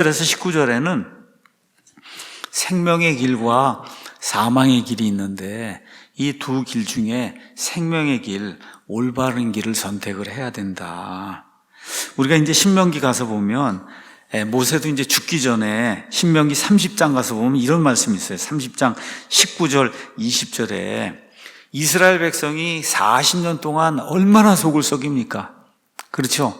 그래서 19절에는 생명의 길과 사망의 길이 있는데 이 두 길 중에 생명의 길, 올바른 길을 선택을 해야 된다. 우리가 이제 신명기 가서 보면 모세도 이제 죽기 전에 신명기 30장 가서 보면 이런 말씀이 있어요. 30장 19절, 20절에 이스라엘 백성이 40년 동안 얼마나 속을 썩입니까? 그렇죠?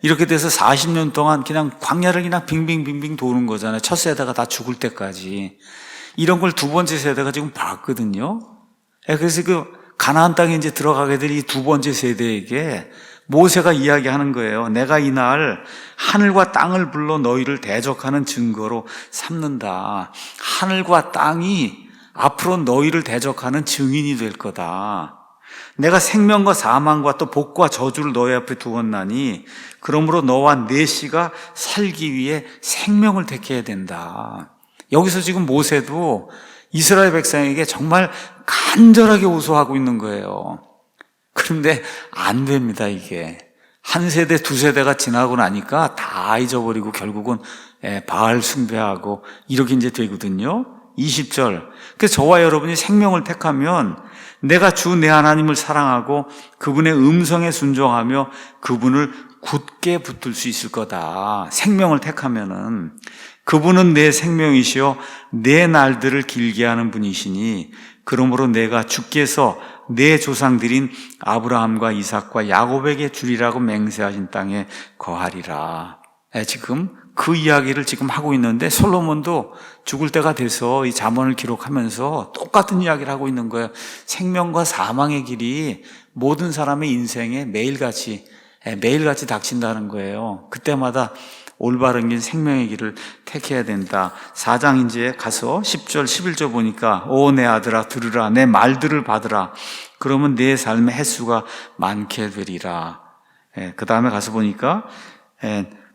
이렇게 돼서 40년 동안 그냥 광야를 그냥 빙빙빙빙 도는 거잖아요. 첫 세대가 다 죽을 때까지. 이런 걸 두 번째 세대가 지금 봤거든요. 그래서 그 가나안 땅에 이제 하게 될 이 두 번째 세대에게 모세가 이야기하는 거예요. 내가 이날 하늘과 땅을 불러 너희를 대적하는 증거로 삼는다. 하늘과 땅이 앞으로 너희를 대적하는 증인이 될 거다. 내가 생명과 사망과 또 복과 저주를 너희 앞에 두었나니 그러므로 너와 네 씨가 살기 위해 생명을 택해야 된다. 여기서 지금 모세도 이스라엘 백성에게 정말 간절하게 호소하고 있는 거예요. 그런데 안 됩니다, 이게. 한 세대, 두 세대가 지나고 나니까 다 잊어버리고 결국은 바알 숭배하고 이렇게 이제 되거든요. 20절. 그래서 저와 여러분이 생명을 택하면 내가 주 내 하나님을 사랑하고 그분의 음성에 순종하며 그분을 굳게 붙들 수 있을 거다. 생명을 택하면은 그분은 내 생명이시요 내 날들을 길게 하는 분이시니 그러므로 내가 주께서 내 조상들인 아브라함과 이삭과 야곱에게 주리라고 맹세하신 땅에 거하리라. 지금 그 이야기를 지금 하고 있는데 솔로몬도 죽을 때가 돼서 이 잠언을 기록하면서 똑같은 이야기를 하고 있는 거예요. 생명과 사망의 길이 모든 사람의 인생에 매일같이 닥친다는 거예요. 그때마다 올바른 길, 생명의 길을 택해야 된다. 4장 이제 가서 10절, 11절 보니까 오 내 아들아 들으라, 내 말들을 받으라. 그러면 내 삶의 횟수가 많게 되리라. 그 다음에 가서 보니까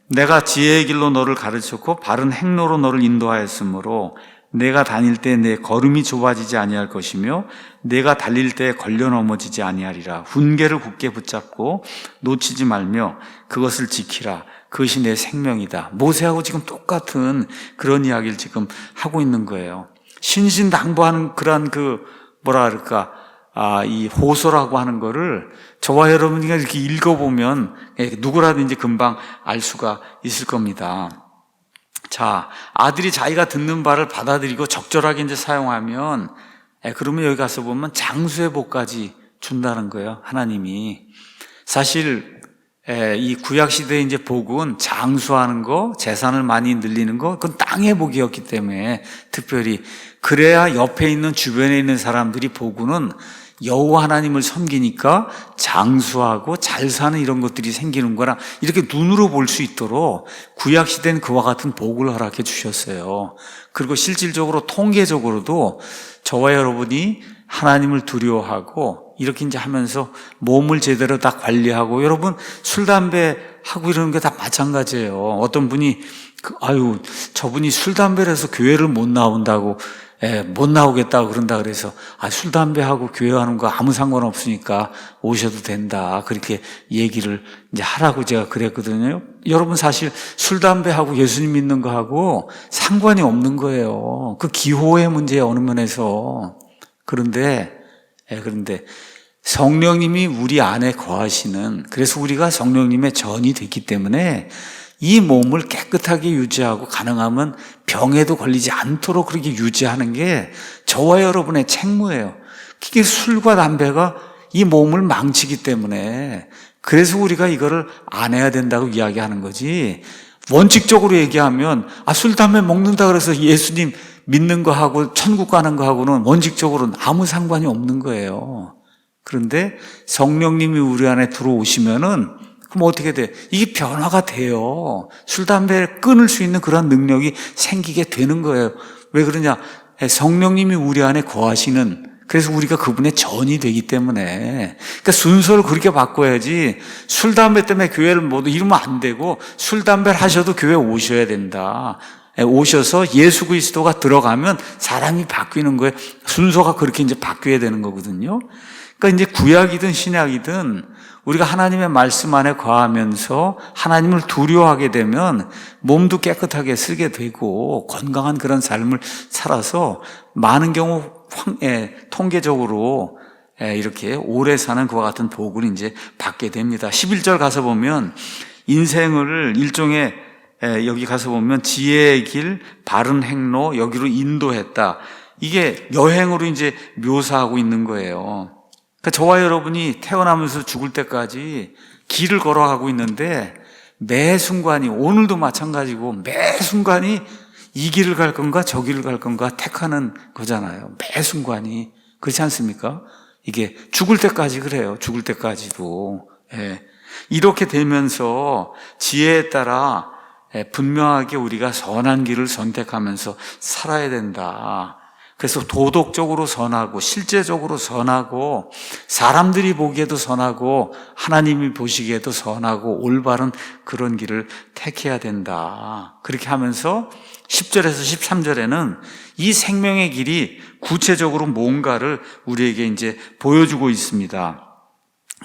내가 지혜의 길로 너를 가르쳤고 바른 행로로 너를 인도하였으므로 내가 다닐 때 내 걸음이 좁아지지 아니할 것이며 내가 달릴 때 걸려 넘어지지 아니하리라. 훈계를 굳게 붙잡고 놓치지 말며 그것을 지키라. 그것이 내 생명이다. 모세하고 지금 똑같은 그런 이야기를 지금 하고 있는 거예요. 신신당부하는 그런 이 호소라고 하는 거를 저와 여러분이 이렇게 읽어보면 누구라든지 금방 알 수가 있을 겁니다. 자, 아들이 자기가 듣는 바를 받아들이고 적절하게 이제 사용하면 그러면 여기 가서 보면 장수의 복까지 준다는 거예요. 하나님이. 사실 이 구약시대의 이제 복은 장수하는 거, 재산을 많이 늘리는 거, 그건 땅의 복이었기 때문에 특별히 그래야 옆에 있는 주변에 있는 사람들이 보고는 여호와 하나님을 섬기니까 장수하고 잘 사는 이런 것들이 생기는 거라 이렇게 눈으로 볼 수 있도록 구약시대는 그와 같은 복을 허락해 주셨어요. 그리고 실질적으로 통계적으로도 저와 여러분이 하나님을 두려워하고 이렇게 이제 하면서 몸을 제대로 다 관리하고 여러분 술, 담배 하고 이러는 게 다 마찬가지예요. 어떤 분이 저분이 술, 담배를 해서 교회를 못 나온다고 못 나오겠다고 그런다 그래서 술, 담배하고 교회하는 거 아무 상관없으니까 오셔도 된다. 그렇게 얘기를 이제 하라고 제가 그랬거든요. 여러분 사실 술, 담배하고 예수님 믿는 거하고 상관이 없는 거예요. 그 기호의 문제에 어느 면에서. 그런데 성령님이 우리 안에 거하시는, 그래서 우리가 성령님의 전이 됐기 때문에 이 몸을 깨끗하게 유지하고 가능하면 병에도 걸리지 않도록 그렇게 유지하는 게 저와 여러분의 책무예요. 그게 술과 담배가 이 몸을 망치기 때문에 그래서 우리가 이거를 안 해야 된다고 이야기하는 거지. 원칙적으로 얘기하면 술, 담배 먹는다 그래서 예수님 믿는 거하고 천국 가는 거하고는 원칙적으로는 아무 상관이 없는 거예요. 그런데 성령님이 우리 안에 들어오시면은 그럼 어떻게 돼? 이게 변화가 돼요. 술, 담배를 끊을 수 있는 그런 능력이 생기게 되는 거예요. 왜 그러냐? 성령님이 우리 안에 거하시는, 그래서 우리가 그분의 전이 되기 때문에. 그러니까 순서를 그렇게 바꿔야지 술, 담배 때문에 교회를 모두 이러면 안 되고 술, 담배를 하셔도 교회 오셔야 된다. 오셔서 예수 그리스도가 들어가면 사람이 바뀌는 거예요. 순서가 그렇게 이제 바뀌어야 되는 거거든요. 그러니까 이제 구약이든 신약이든 우리가 하나님의 말씀 안에 거하면서 하나님을 두려워하게 되면 몸도 깨끗하게 쓰게 되고 건강한 그런 삶을 살아서 많은 경우 통계적으로 이렇게 오래 사는 그와 같은 복을 이제 받게 됩니다. 11절 가서 보면 인생을 일종의 여기 가서 보면 지혜의 길, 바른 행로, 여기로 인도했다. 이게 여행으로 이제 묘사하고 있는 거예요. 그러니까 저와 여러분이 태어나면서 죽을 때까지 길을 걸어가고 있는데 매 순간이, 오늘도 마찬가지고 매 순간이 이 길을 갈 건가 저 길을 갈 건가 택하는 거잖아요. 매 순간이. 그렇지 않습니까? 이게 죽을 때까지 그래요. 죽을 때까지도. 이렇게 되면서 지혜에 따라 분명하게 우리가 선한 길을 선택하면서 살아야 된다. 그래서 도덕적으로 선하고 실제적으로 선하고 사람들이 보기에도 선하고 하나님이 보시기에도 선하고 올바른 그런 길을 택해야 된다. 그렇게 하면서 10절에서 13절에는 이 생명의 길이 구체적으로 뭔가를 우리에게 이제 보여주고 있습니다.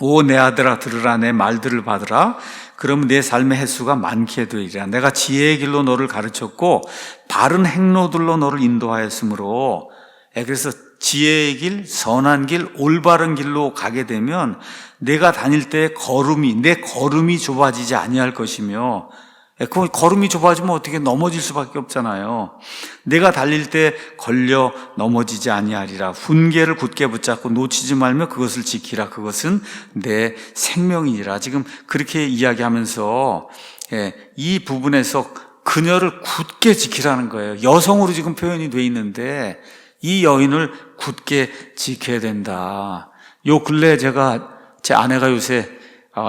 오 내 아들아 들으라, 내 말들을 받으라. 그러면 내 삶의 횟수가 많게 되리라. 내가 지혜의 길로 너를 가르쳤고 바른 행로들로 너를 인도하였으므로. 그래서 지혜의 길, 선한 길, 올바른 길로 가게 되면 내가 다닐 때 내 걸음이 좁아지지 아니할 것이며, 그 걸음이 좁아지면 어떻게 넘어질 수밖에 없잖아요. 내가 달릴 때 걸려 넘어지지 아니하리라. 훈계를 굳게 붙잡고 놓치지 말며 그것을 지키라. 그것은 내 생명이니라. 지금 그렇게 이야기하면서 이 부분에서 그녀를 굳게 지키라는 거예요. 여성으로 지금 표현이 돼 있는데 이 여인을 굳게 지켜야 된다. 요 근래 제 아내가 요새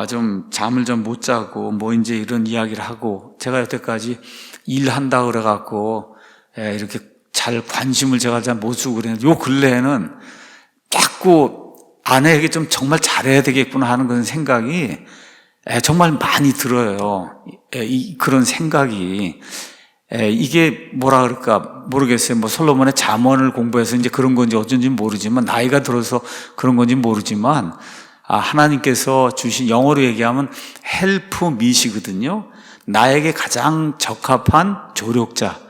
좀 잠을 좀 못 자고 뭐 이제 이런 이야기를 하고, 제가 여태까지 일한다 그래갖고 이렇게 잘 관심을 제가 잘 못 주고 그랬는데 요 근래에는 자꾸 아내에게 좀 정말 잘해야 되겠구나 하는 그런 생각이 정말 많이 들어요. 그런 생각이. 이게 뭐라 그럴까 모르겠어요. 뭐 솔로몬의 잠언을 공부해서 이제 그런 건지 어쩐지 모르지만, 나이가 들어서 그런 건지 모르지만, 하나님께서 주신, 영어로 얘기하면 help me이거든요. 나에게 가장 적합한 조력자.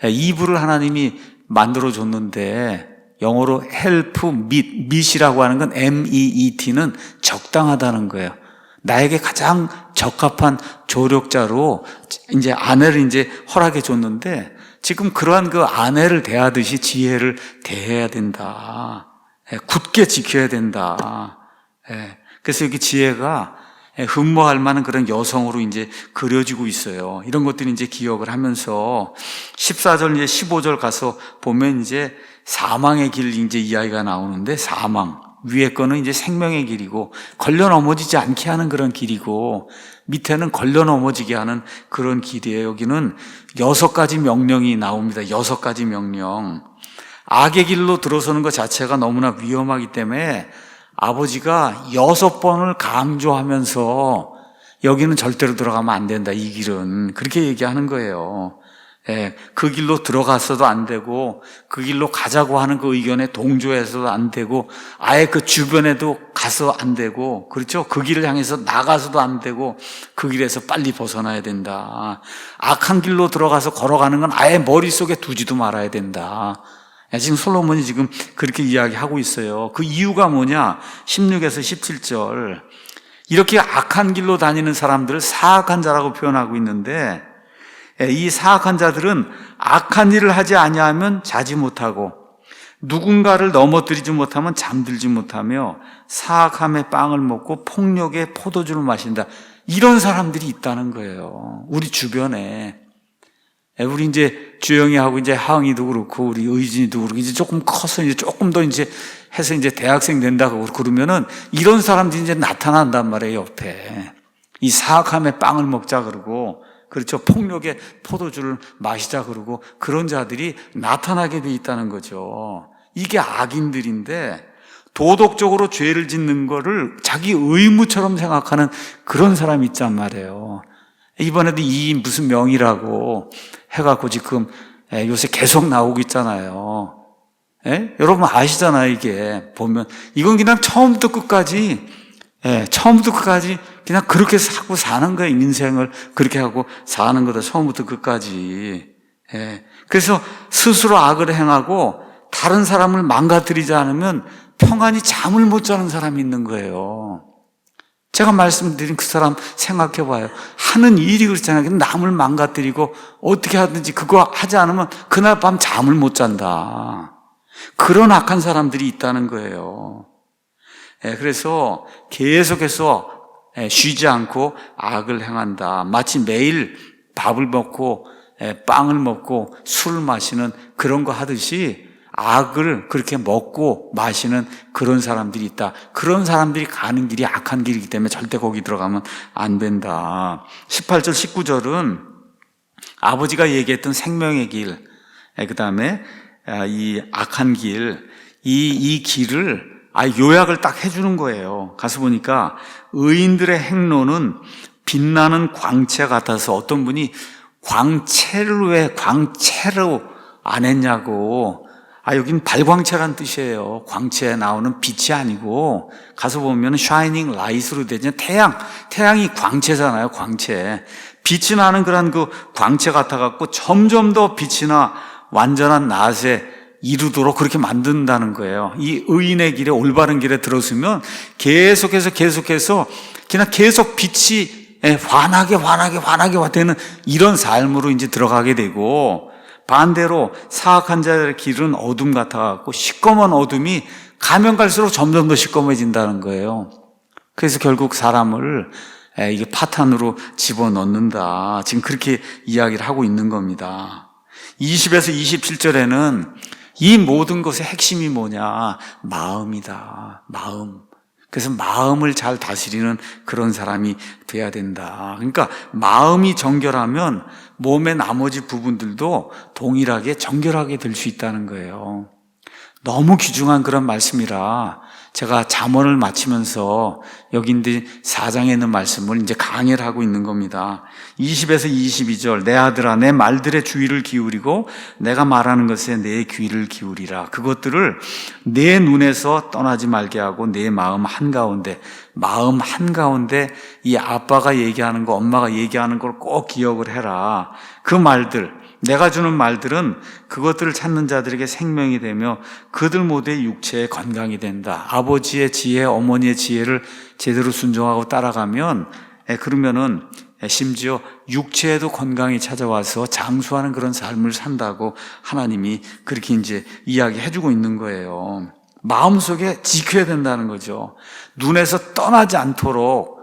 이불을 하나님이 만들어줬는데 영어로 help meet이라고 하는 건 meet는 적당하다는 거예요. 나에게 가장 적합한 조력자로 이제 아내를 이제 허락해 줬는데, 지금 그러한 그 아내를 대하듯이 지혜를 대해야 된다. 굳게 지켜야 된다. 그래서 여기 지혜가 흠모할 만한 그런 여성으로 이제 그려지고 있어요. 이런 것들이 이제 기억을 하면서 14절 이제 15절 가서 보면 이제 사망의 길 이제 이야기가 나오는데, 사망. 위에 거는 이제 생명의 길이고 걸려 넘어지지 않게 하는 그런 길이고, 밑에는 걸려 넘어지게 하는 그런 길이에요. 여기는 6가지 명령이 나옵니다. 6가지 명령. 악의 길로 들어서는 것 자체가 너무나 위험하기 때문에 아버지가 6번을 강조하면서 여기는 절대로 들어가면 안 된다. 이 길은. 그렇게 얘기하는 거예요. 그 길로 들어갔어도 안 되고, 그 길로 가자고 하는 그 의견에 동조해서도 안 되고, 아예 그 주변에도 가서 안 되고, 그렇죠? 그 길을 향해서 나가서도 안 되고, 그 길에서 빨리 벗어나야 된다. 악한 길로 들어가서 걸어가는 건 아예 머릿속에 두지도 말아야 된다. 지금 솔로몬이 지금 그렇게 이야기하고 있어요. 그 이유가 뭐냐? 16에서 17절. 이렇게 악한 길로 다니는 사람들을 사악한 자라고 표현하고 있는데, 이 사악한 자들은 악한 일을 하지 아니하면 자지 못하고, 누군가를 넘어뜨리지 못하면 잠들지 못하며, 사악함에 빵을 먹고 폭력에 포도주를 마신다. 이런 사람들이 있다는 거예요. 우리 주변에. 우리 이제 주영이하고 이제 하은이도 그렇고 우리 의진이도 그렇고 이제 조금 커서 이제 조금 더 이제 해서 이제 대학생 된다고 그러면은 이런 사람들이 이제 나타난단 말이에요, 옆에. 이 사악함에 빵을 먹자 그러고, 그렇죠. 폭력에 포도주를 마시자 그러고, 그런 자들이 나타나게 돼 있다는 거죠. 이게 악인들인데, 도덕적으로 죄를 짓는 거를 자기 의무처럼 생각하는 그런 사람이 있단 말이에요. 이번에도 이 무슨 명이라고 해갖고 지금 요새 계속 나오고 있잖아요. 여러분 아시잖아요. 이게 보면 이건 그냥 처음부터 끝까지 예, 처음부터 끝까지 그냥 그렇게 하고 사는 거예요. 인생을 그렇게 하고 사는 거다. 처음부터 끝까지. 예, 그래서 스스로 악을 행하고 다른 사람을 망가뜨리지 않으면 평안히 잠을 못 자는 사람이 있는 거예요. 제가 말씀드린 그 사람 생각해 봐요. 하는 일이 그렇잖아요. 남을 망가뜨리고 어떻게 하든지 그거 하지 않으면 그날 밤 잠을 못 잔다. 그런 악한 사람들이 있다는 거예요. 그래서 계속해서 쉬지 않고 악을 행한다. 마치 매일 밥을 먹고 빵을 먹고 술을 마시는 그런 거 하듯이 악을 그렇게 먹고 마시는 그런 사람들이 있다. 그런 사람들이 가는 길이 악한 길이기 때문에 절대 거기 들어가면 안 된다. 18절, 19절은 아버지가 얘기했던 생명의 길, 그 다음에 이 악한 길, 이 길을 요약을 딱 해주는 거예요. 가서 보니까 의인들의 행로는 빛나는 광채 같아서 어떤 분이 광채를 왜 광채로 안 했냐고. 여긴 발광체란 뜻이에요. 광채에 나오는 빛이 아니고, 가서 보면 샤이닝 라이트로 되죠. 태양이 광채잖아요. 광채. 빛이 나는 그런 그 광채 같아갖고 점점 더 빛이나 완전한 낮에 이루도록 그렇게 만든다는 거예요. 이 의인의 길에, 올바른 길에 들어서면 계속해서 그냥 계속 빛이 환하게 되는 이런 삶으로 이제 들어가게 되고, 반대로 사악한 자의 길은 어둠 같아갖고 시꺼먼 어둠이 가면 갈수록 점점 더 시꺼매진다는 거예요. 그래서 결국 사람을 이게 파탄으로 집어넣는다. 지금 그렇게 이야기를 하고 있는 겁니다. 20에서 27절에는 이 모든 것의 핵심이 뭐냐? 마음이다. 마음. 그래서 마음을 잘 다스리는 그런 사람이 돼야 된다. 그러니까 마음이 정결하면 몸의 나머지 부분들도 동일하게 정결하게 될 수 있다는 거예요. 너무 귀중한 그런 말씀이라 제가 잠언을 마치면서 여기 이제 4장에 있는 말씀을 이제 강해를 하고 있는 겁니다. 20에서 22절, 내 아들아 내 말들의 주의를 기울이고 내가 말하는 것에 내 귀를 기울이라. 그것들을 내 눈에서 떠나지 말게 하고 내 마음 한가운데 이 아빠가 얘기하는 거, 엄마가 얘기하는 걸 꼭 기억을 해라. 그 말들, 내가 주는 말들은 그것들을 찾는 자들에게 생명이 되며 그들 모두의 육체에 건강이 된다. 아버지의 지혜, 어머니의 지혜를 제대로 순종하고 따라가면 그러면은 심지어 육체에도 건강이 찾아와서 장수하는 그런 삶을 산다고 하나님이 그렇게 이제 이야기해주고 있는 거예요. 마음속에 지켜야 된다는 거죠. 눈에서 떠나지 않도록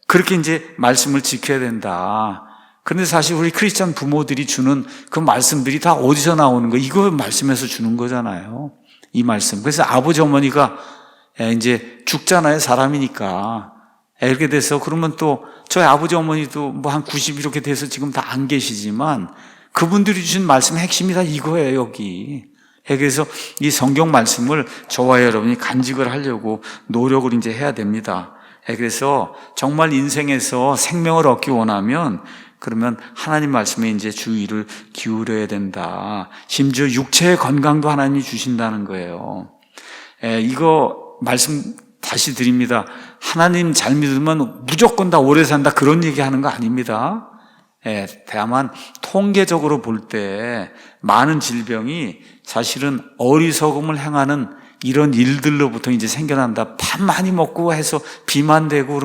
그렇게 이제 말씀을 지켜야 된다. 그런데 사실 우리 크리스찬 부모들이 주는 그 말씀들이 다 어디서 나오는 거예요? 이거 말씀에서 주는 거잖아요. 이 말씀. 그래서 아버지 어머니가 이제 죽잖아요. 사람이니까. 이렇게 돼서 그러면 또 저희 아버지 어머니도 뭐 한 90 이렇게 돼서 지금 다 안 계시지만 그분들이 주신 말씀의 핵심이 다 이거예요. 여기. 그래서 이 성경 말씀을 저와 여러분이 간직을 하려고 노력을 이제 해야 됩니다. 그래서 정말 인생에서 생명을 얻기 원하면 그러면 하나님 말씀에 이제 주의를 기울여야 된다. 심지어 육체의 건강도 하나님이 주신다는 거예요. 이거 말씀 다시 드립니다. 하나님 잘 믿으면 무조건 다 오래 산다 그런 얘기하는 거 아닙니다. 다만 통계적으로 볼 때 많은 질병이 사실은 어리석음을 행하는 이런 일들로부터 이제 생겨난다. 밥 많이 먹고 해서 비만 되고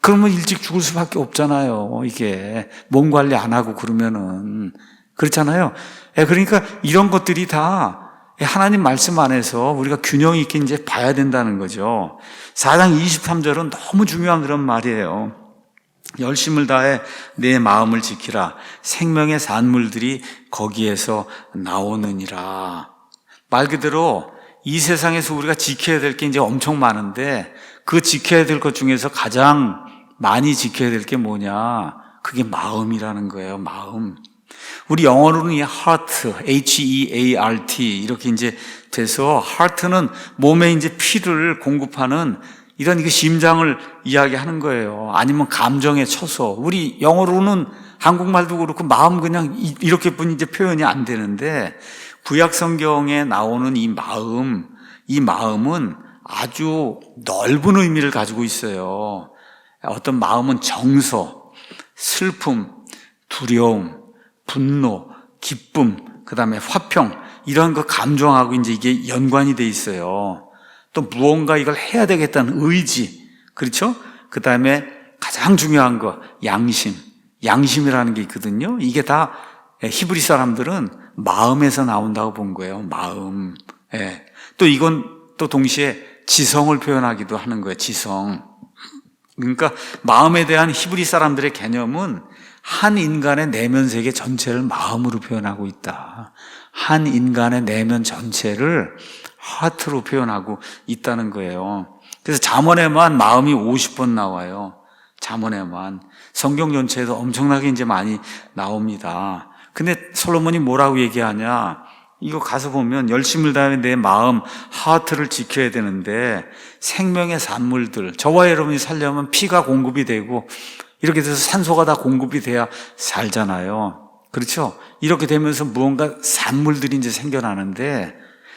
그러면 일찍 죽을 수밖에 없잖아요. 이게 몸 관리 안 하고 그러면은 그렇잖아요. 그러니까 이런 것들이 다 하나님 말씀 안에서 우리가 균형 있게 이제 봐야 된다는 거죠. 4장 23절은 너무 중요한 그런 말이에요. 열심을 다해 내 마음을 지키라. 생명의 산물들이 거기에서 나오느니라. 말 그대로 이 세상에서 우리가 지켜야 될 게 이제 엄청 많은데 그 지켜야 될 것 중에서 가장 많이 지켜야 될 게 뭐냐? 그게 마음이라는 거예요. 마음. 우리 영어로는 이 heart, H-E-A-R-T 이렇게 이제 돼서 heart는 몸에 이제 피를 공급하는 이런 그 심장을 이야기하는 거예요. 아니면 감정에 쳐서 우리 영어로는 한국말도 그렇고 마음 그냥 이렇게뿐 이제 표현이 안 되는데 구약 성경에 나오는 이 마음은 아주 넓은 의미를 가지고 있어요. 어떤 마음은 정서, 슬픔, 두려움, 분노, 기쁨, 그 다음에 화평, 이런 거 감정하고 이제 이게 연관이 돼 있어요. 또 무언가 이걸 해야 되겠다는 의지, 그렇죠? 그 다음에 가장 중요한 거, 양심이라는 게 있거든요. 이게 다 히브리 사람들은 마음에서 나온다고 본 거예요. 마음. 예. 또 이건 또 동시에 지성을 표현하기도 하는 거예요. 지성. 그러니까 마음에 대한 히브리 사람들의 개념은 한 인간의 내면 세계 전체를 마음으로 표현하고 있다. 한 인간의 내면 전체를 하트로 표현하고 있다는 거예요. 그래서 잠언에만 마음이 50번 나와요. 잠언에만. 성경 전체에도 엄청나게 이제 많이 나옵니다. 근데 솔로몬이 뭐라고 얘기하냐? 이거 가서 보면 열심을 다해 내 마음, 하트를 지켜야 되는데 생명의 산물들, 저와 여러분이 살려면 피가 공급이 되고 이렇게 돼서 산소가 다 공급이 돼야 살잖아요. 그렇죠? 이렇게 되면서 무언가 산물들이 이제 생겨나는데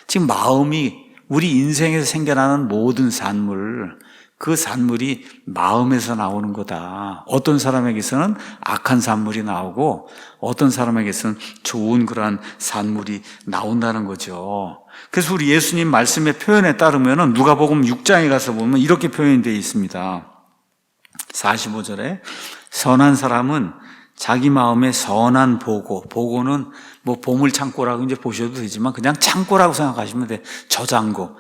지금 마음이 우리 인생에서 생겨나는 모든 산물, 그 산물이 마음에서 나오는 거다. 어떤 사람에게서는 악한 산물이 나오고 어떤 사람에게서는 좋은 그러한 산물이 나온다는 거죠. 그래서 우리 예수님 말씀의 표현에 따르면 누가복음 6장에 가서 보면 이렇게 표현이 되어 있습니다. 45절에 선한 사람은 자기 마음에 선한 보고는 뭐 보물창고라고 이제 보셔도 되지만 그냥 창고라고 생각하시면 돼. 저장고.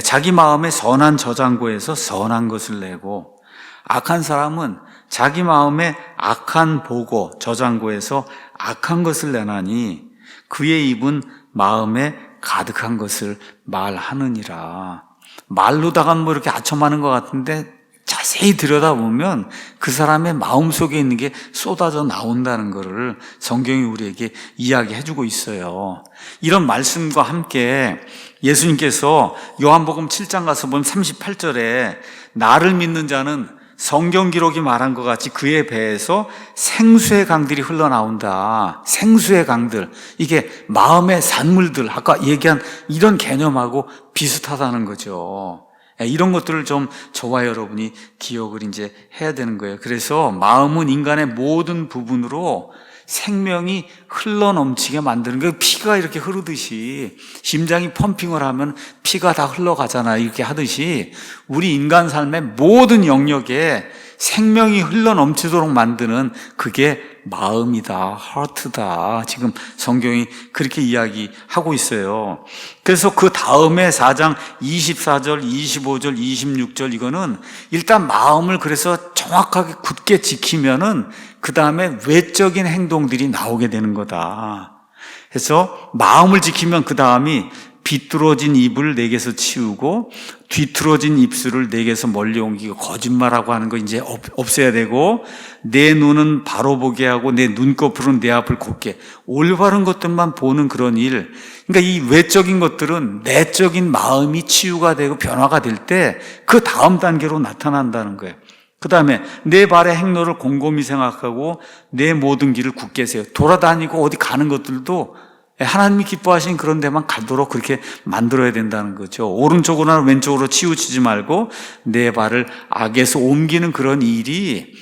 자기 마음에 선한 저장고에서 선한 것을 내고, 악한 사람은 자기 마음에 악한 보고 저장고에서 악한 것을 내나니 그의 입은 마음에 가득한 것을 말하느니라. 말로다가 뭐 이렇게 아첨하는 것 같은데 자세히 들여다보면 그 사람의 마음속에 있는 게 쏟아져 나온다는 것을 성경이 우리에게 이야기해주고 있어요. 이런 말씀과 함께 예수님께서 요한복음 7장 가서 보면 38절에 나를 믿는 자는 성경 기록이 말한 것 같이 그의 배에서 생수의 강들이 흘러나온다. 생수의 강들. 이게 마음의 산물들, 아까 얘기한 이런 개념하고 비슷하다는 거죠. 이런 것들을 좀 저와 여러분이 기억을 이제 해야 되는 거예요. 그래서 마음은 인간의 모든 부분으로 생명이 흘러넘치게 만드는 거예요. 피가 이렇게 흐르듯이 심장이 펌핑을 하면 피가 다 흘러가잖아요. 이렇게 하듯이 우리 인간 삶의 모든 영역에 생명이 흘러넘치도록 만드는 그게 마음이다, 하트다. 지금 성경이 그렇게 이야기하고 있어요. 그래서 그 다음에 4장 24절, 25절, 26절 이거는 일단 마음을 그래서 정확하게 굳게 지키면은 그 다음에 외적인 행동들이 나오게 되는 거다. 그래서 마음을 지키면 그 다음이 비뚤어진 입을 내게서 치우고 뒤틀어진 입술을 내게서 멀리 옮기고 거짓말하고 하는 거 이제 없애야 되고 내 눈은 바로 보게 하고 내 눈꺼풀은 내 앞을 곱게 올바른 것들만 보는 그런 일. 그러니까 이 외적인 것들은 내적인 마음이 치유가 되고 변화가 될 때 그 다음 단계로 나타난다는 거예요. 그 다음에 내 발의 행로를 곰곰이 생각하고 내 모든 길을 굳게 세요. 돌아다니고 어디 가는 것들도 하나님이 기뻐하신 그런 데만 가도록 그렇게 만들어야 된다는 거죠. 오른쪽으로나 왼쪽으로 치우치지 말고 내 발을 악에서 옮기는 그런 일이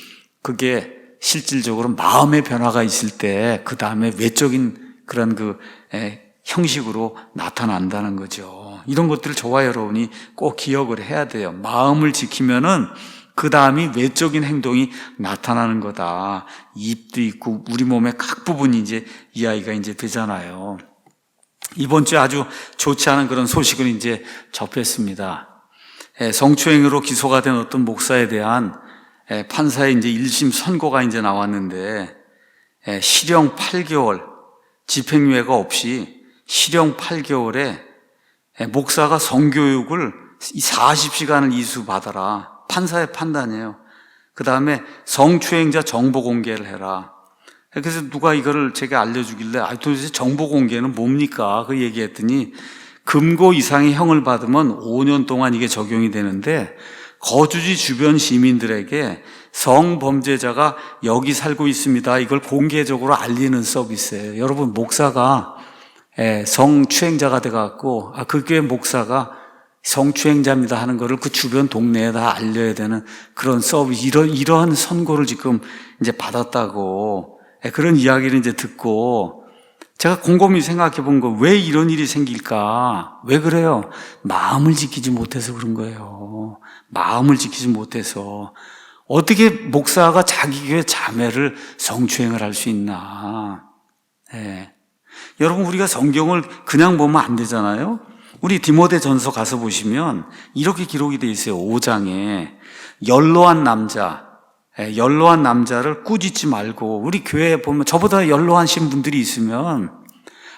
그게 실질적으로 마음의 변화가 있을 때 그 다음에 외적인 그런 그 형식으로 나타난다는 거죠. 이런 것들을 저와 여러분이 꼭 기억을 해야 돼요. 마음을 지키면은 그 다음이 외적인 행동이 나타나는 거다. 입도 있고 우리 몸의 각 부분이 이제 이야기가 이제 되잖아요. 이번 주에 아주 좋지 않은 그런 소식을 이제 접했습니다. 성추행으로 기소가 된 어떤 목사에 대한 판사의 이제 1심 선고가 이제 나왔는데 실형 8개월, 집행유예가 없이 실형 8개월에 목사가 성교육을 40시간을 이수받아라. 판사의 판단이에요. 그 다음에 성추행자 정보 공개를 해라. 그래서 누가 이거를 제가 알려주길래 도대체 정보 공개는 뭡니까? 그 얘기했더니 금고 이상의 형을 받으면 5년 동안 이게 적용이 되는데 거주지 주변 시민들에게 성범죄자가 여기 살고 있습니다. 이걸 공개적으로 알리는 서비스예요. 여러분 목사가 성추행자가 돼갖고 그 교회 목사가 성추행자입니다 하는 거를 그 주변 동네에 다 알려야 되는 그런 서비스, 이러한 선고를 지금 이제 받았다고, 그런 이야기를 이제 듣고 제가 곰곰이 생각해 본 거, 왜 이런 일이 생길까? 왜 그래요? 마음을 지키지 못해서 그런 거예요. 마음을 지키지 못해서. 어떻게 목사가 자기 교회 자매를 성추행을 할 수 있나? 네. 여러분, 우리가 성경을 그냥 보면 안 되잖아요. 우리 디모데전서 가서 보시면 이렇게 기록이 되어 있어요. 5장에 연로한 남자를 꾸짖지 말고, 우리 교회에 보면 저보다 연로하신 분들이 있으면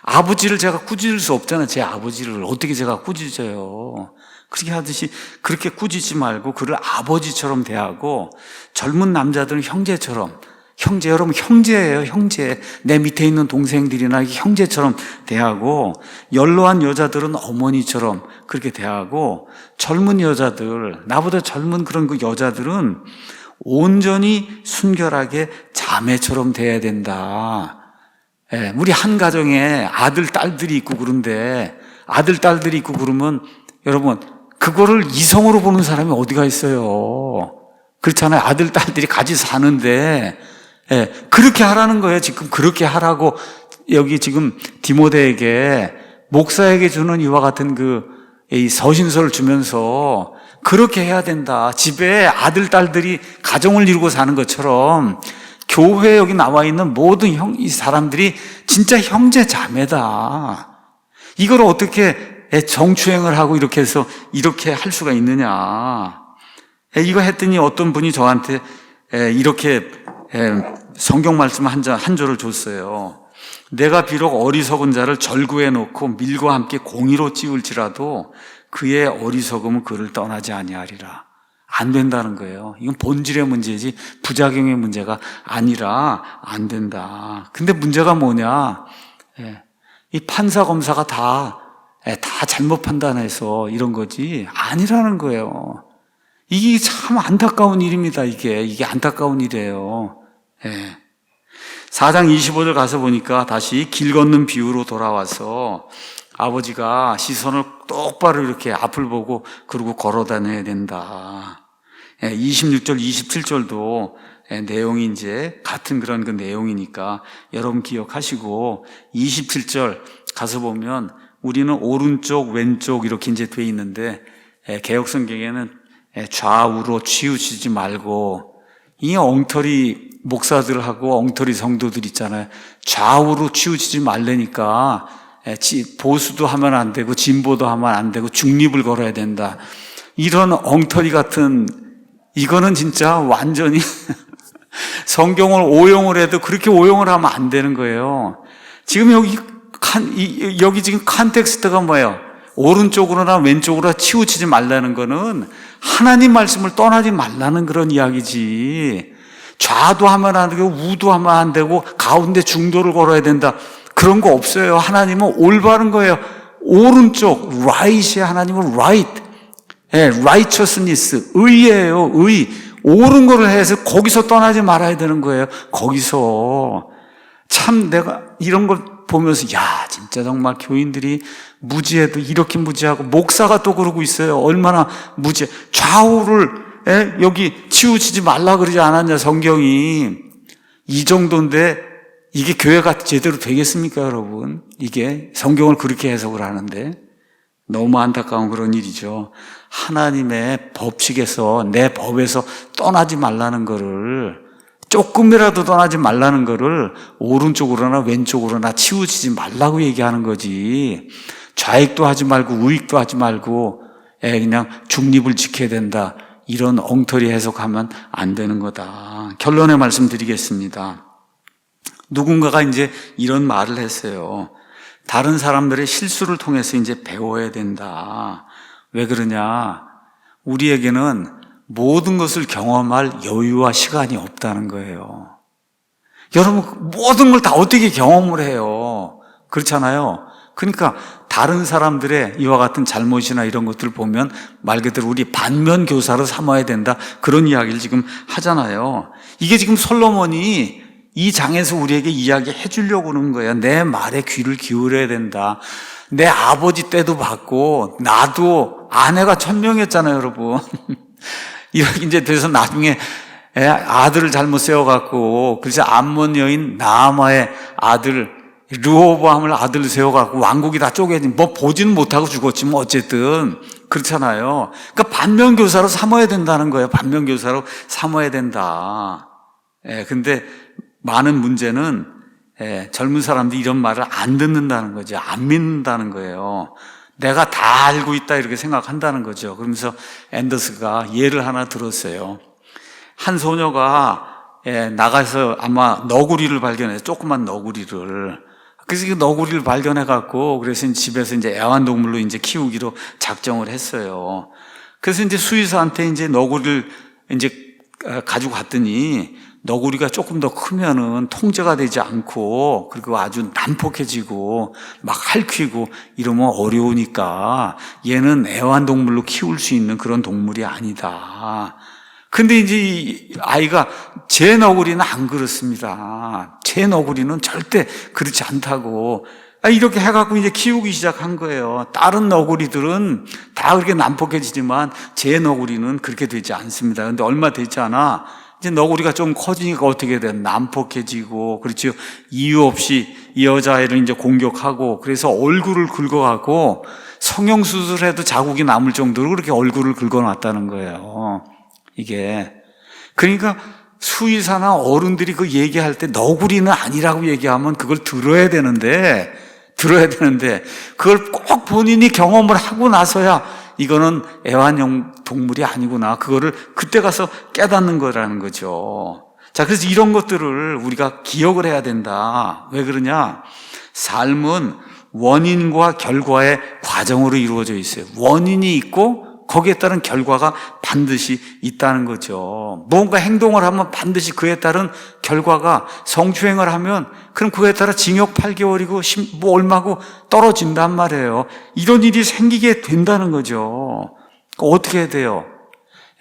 아버지를 제가 꾸짖을 수 없잖아요. 제 아버지를 어떻게 제가 꾸짖어요. 그렇게 하듯이 그렇게 꾸짖지 말고 그를 아버지처럼 대하고, 젊은 남자들은 형제처럼, 여러분 형제예요. 형제. 내 밑에 있는 동생들이나 형제처럼 대하고, 연로한 여자들은 어머니처럼 그렇게 대하고, 젊은 여자들, 나보다 젊은 그런 그 여자들은 온전히 순결하게 자매처럼 대해야 된다. 우리 한 가정에 아들, 딸들이 있고 그런데, 아들, 딸들이 있고 그러면 여러분, 그거를 이성으로 보는 사람이 어디가 있어요? 그렇잖아요. 아들, 딸들이 같이 사는데, 그렇게 하라는 거예요. 지금 그렇게 하라고 여기 지금 디모데에게, 목사에게 주는 이와 같은 이 서신서를 주면서 그렇게 해야 된다. 집에 아들, 딸들이 가정을 이루고 사는 것처럼 교회에 여기 나와 있는 모든 이 사람들이 진짜 형제 자매다. 이걸 어떻게 정추행을 하고 이렇게 해서 이렇게 할 수가 있느냐. 이거 했더니 어떤 분이 저한테 이렇게 성경 말씀 한 절을 줬어요. 내가 비록 어리석은 자를 절구해 놓고 밀과 함께 공의로 찌울지라도 그의 어리석음은 그를 떠나지 아니하리라. 안 된다는 거예요. 이건 본질의 문제지 부작용의 문제가 아니라 안 된다. 근데 문제가 뭐냐? 이 판사 검사가 다 잘못 판단해서 이런 거지 아니라는 거예요. 이게 참 안타까운 일입니다. 이게 안타까운 일이에요. 4장 25절 가서 보니까 다시 길 걷는 비유로 돌아와서 아버지가 시선을 똑바로 이렇게 앞을 보고 그러고 걸어 다녀야 된다. 26절, 27절도 내용이 이제 같은 그런 그 내용이니까 여러분 기억하시고, 27절 가서 보면 우리는 오른쪽, 왼쪽 이렇게 이제 돼 있는데, 개역성경에는 좌우로 치우치지 말고, 이 엉터리 목사들하고 엉터리 성도들 있잖아요. 좌우로 치우치지 말라니까 보수도 하면 안 되고 진보도 하면 안 되고 중립을 걸어야 된다. 이런 엉터리 같은, 이거는 진짜 완전히 성경을 오용을 해도 그렇게 오용을 하면 안 되는 거예요. 지금 여기 지금 컨텍스트가 뭐예요? 오른쪽으로나 왼쪽으로 치우치지 말라는 거는 하나님 말씀을 떠나지 말라는 그런 이야기지. 좌도 하면 안 되고 우도 하면 안 되고 가운데 중도를 걸어야 된다. 그런 거 없어요. 하나님은 올바른 거예요. 오른쪽, right이 하나님은 right. righteousness, 의예요. 의. 옳은 거를 해서 거기서 떠나지 말아야 되는 거예요. 거기서. 참 내가 이런 걸 보면서 야, 진짜 정말 교인들이 무지해도 이렇게 무지하고, 목사가 또 그러고 있어요. 얼마나 무지해. 좌우를 여기 치우치지 말라 그러지 않았냐, 성경이. 이 정도인데 이게 교회가 제대로 되겠습니까, 여러분? 이게 성경을 그렇게 해석을 하는데 너무 안타까운 그런 일이죠. 하나님의 법칙에서, 내 법에서 떠나지 말라는 거를, 조금이라도 떠나지 말라는 거를 오른쪽으로나 왼쪽으로나 치우치지 말라고 얘기하는 거지. 좌익도 하지 말고 우익도 하지 말고 그냥 중립을 지켜야 된다. 이런 엉터리 해석하면 안 되는 거다. 결론의 말씀 드리겠습니다. 누군가가 이제 이런 말을 했어요. 다른 사람들의 실수를 통해서 이제 배워야 된다. 왜 그러냐? 우리에게는 모든 것을 경험할 여유와 시간이 없다는 거예요. 여러분, 모든 걸 다 어떻게 경험을 해요? 그렇잖아요. 그러니까 다른 사람들의 이와 같은 잘못이나 이런 것들을 보면 말 그대로 우리 반면 교사로 삼아야 된다. 그런 이야기를 지금 하잖아요. 이게 지금 솔로몬이 이 장에서 우리에게 이야기해 주려고 하는 거야. 내 말에 귀를 기울여야 된다. 내 아버지 때도 봤고, 나도 아내가 1000명이었잖아요, 여러분. 이렇게 이제 돼서 나중에 아들을 잘못 세워갖고, 그래서 암몬 여인 나아마의 아들, 르호보암을 아들 세워갖고 왕국이 다 쪼개진, 뭐 보지는 못하고 죽었지, 뭐 어쨌든. 그렇잖아요. 그러니까 반면교사로 삼아야 된다는 거예요. 반면교사로 삼아야 된다. 근데 많은 문제는 젊은 사람들이 이런 말을 안 듣는다는 거죠. 안 믿는다는 거예요. 내가 다 알고 있다 이렇게 생각한다는 거죠. 그러면서 앤더스가 예를 하나 들었어요. 한 소녀가 나가서 아마 너구리를 발견해서, 조그만 너구리를. 그래서 그 너구리를 발견해갖고, 그래서 집에서 이제 애완동물로 이제 키우기로 작정을 했어요. 그래서 이제 수의사한테 이제 너구리를 이제 가지고 갔더니, 너구리가 조금 더 크면은 통제가 되지 않고, 그리고 아주 난폭해지고, 막 핥히고 이러면 어려우니까, 얘는 애완동물로 키울 수 있는 그런 동물이 아니다. 근데 이제 이 아이가 제 너구리는 안 그렇습니다. 제 너구리는 절대 그렇지 않다고. 이렇게 해갖고 이제 키우기 시작한 거예요. 다른 너구리들은 다 그렇게 난폭해지지만 제 너구리는 그렇게 되지 않습니다. 근데 얼마 되지 않아 이제 너구리가 좀 커지니까 어떻게 돼? 난폭해지고, 그렇죠. 이유 없이 이 여자애를 이제 공격하고, 그래서 얼굴을 긁어갖고 성형수술해도 자국이 남을 정도로 그렇게 얼굴을 긁어놨다는 거예요. 이게. 그러니까 수의사나 어른들이 그 얘기할 때 너구리는 아니라고 얘기하면 그걸 들어야 되는데, 그걸 꼭 본인이 경험을 하고 나서야 이거는 애완용 동물이 아니구나, 그거를 그때 가서 깨닫는 거라는 거죠. 자, 그래서 이런 것들을 우리가 기억을 해야 된다. 왜 그러냐? 삶은 원인과 결과의 과정으로 이루어져 있어요. 원인이 있고 거기에 따른 결과가 반드시 있다는 거죠. 뭔가 행동을 하면 반드시 그에 따른 결과가, 성추행을 하면 그럼 그에 따라 징역 8개월이고 뭐 얼마고 떨어진단 말이에요. 이런 일이 생기게 된다는 거죠. 어떻게 해야 돼요?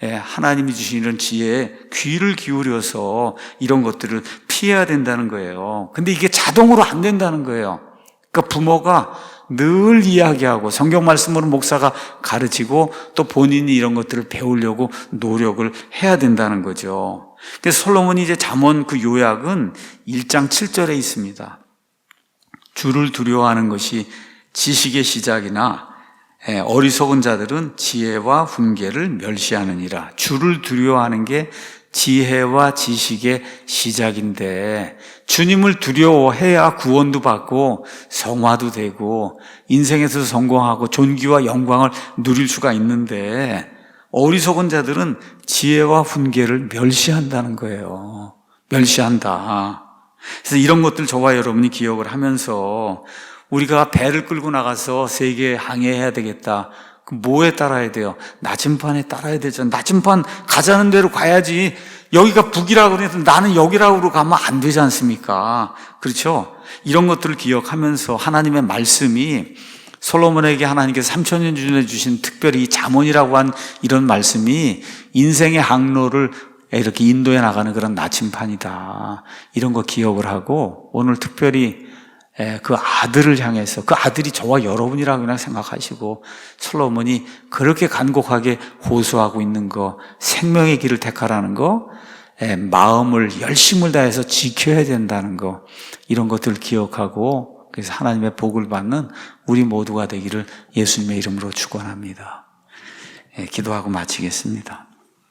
하나님이 주신 이런 지혜에 귀를 기울여서 이런 것들을 피해야 된다는 거예요. 근데 이게 자동으로 안 된다는 거예요. 그러니까 부모가 늘 이야기하고 성경 말씀으로 목사가 가르치고 또 본인이 이런 것들을 배우려고 노력을 해야 된다는 거죠. 그래서 솔로몬이 이제 잠언 그 요약은 1장 7절에 있습니다. 주를 두려워하는 것이 지식의 시작이나 어리석은 자들은 지혜와 훈계를 멸시하느니라. 주를 두려워하는 게 지혜와 지식의 시작인데, 주님을 두려워해야 구원도 받고 성화도 되고 인생에서 성공하고 존귀와 영광을 누릴 수가 있는데, 어리석은 자들은 지혜와 훈계를 멸시한다는 거예요. 멸시한다. 그래서 이런 것들 저와 여러분이 기억을 하면서 우리가 배를 끌고 나가서 세계에 항해해야 되겠다. 뭐에 따라야 돼요? 나침반에 따라야 되죠. 나침반 가자는 대로 가야지. 여기가 북이라고 해서 나는 여기라고 가면 안 되지 않습니까? 그렇죠? 이런 것들을 기억하면서 하나님의 말씀이, 솔로몬에게 하나님께서 3000년 전에 주신 특별히 잠언이라고 한 이런 말씀이 인생의 항로를 이렇게 인도해 나가는 그런 나침반이다. 이런 거 기억을 하고, 오늘 특별히 그 아들을 향해서, 그 아들이 저와 여러분이라고 그냥 생각하시고, 솔로몬이 그렇게 간곡하게 호소하고 있는 거, 생명의 길을 택하라는 거, 마음을, 열심을 다해서 지켜야 된다는 거, 이런 것들을 기억하고, 그래서 하나님의 복을 받는 우리 모두가 되기를 예수님의 이름으로 축원합니다. 기도하고 마치겠습니다.